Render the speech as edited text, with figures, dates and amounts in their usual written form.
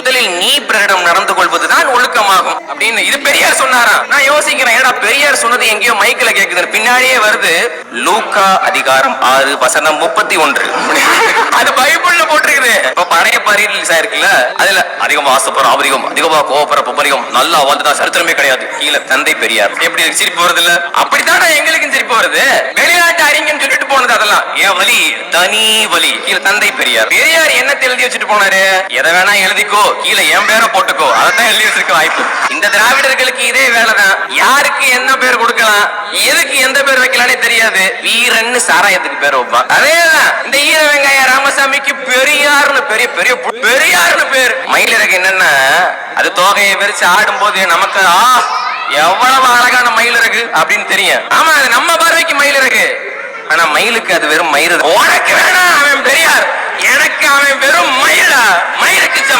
முதலில் நீ பிறரிடம் நடந்து கொள்வதுதான் ஒழுக்கமாகும் அப்படின்னு இது பெரியார் சொன்னாரா? நான் யோசிக்கிறேன், ஏடா பெரியார் சொன்னது எங்கேயோ மைக்கில கேக்குது, பின்னாடியே வருது. லூக்கா அதிகாரம் 6 வசனம் 31. அது பைபிள்ல போட்டிருக்குது. இப்ப பழைய பரிசா இருக்குல்ல, அதுல அதிகமா ஆசைப்படுற அவரிகம், அதிகமா கோவப்படுற புபரிகம், நல்லா வாழ்ந்துதான் சரித்திரமே கிடையாது. கீழே தந்தை பெரியார். எப்படி சிரிப்பு வருது இல்ல? அப்படித்தான் எங்களுக்கும் சிரிப்பு வருது. வெளிநாட்டு அறிஞன் சொல்லிட்டு போனது அதெல்லாம் ஏன் வலி, தனி வலி. கீழே தந்தை பெரியார். பெரியார் என்ன எழுதி வச்சுட்டு போனாரு? எதை வேணா எழுதிக்கோ, கீழே என் பேரை போட்டுக்கோ, அதான் எழுதி வச்சிருக்க வாய்ப்பு. இந்த திராவிடர்களுக்கு இதே வேலைதான். யாருக்கு என்ன பேர் கொடுக்கலாம், எதுக்கு எந்த பேர் வைக்கலானே தெரியாது. வீரன்னு சாராயத்துக்கு பேர் வைப்பான். அதேதான் இந்த ஈர வெங்காய ராமசாமிக்கு பெரியார்னு பெரியார்னு பேர். மயிலிறகு என்னன்னா, அது தோகையை விரிச்சு ஆடும் போது நமக்கு எவ்வளவு அழகான மயிலிறகு அப்படின்னு தெரியும். ஆமா, அது நம்ம பார்வைக்கு மயிலிறகு, ஆனா மயிலுக்கு அது வெறும் மயிறு. உனக்கு வேணா அவன் பெரியார், எனக்கு அவன் வெறும் மயிலா, மயிலுக்கு சமம்.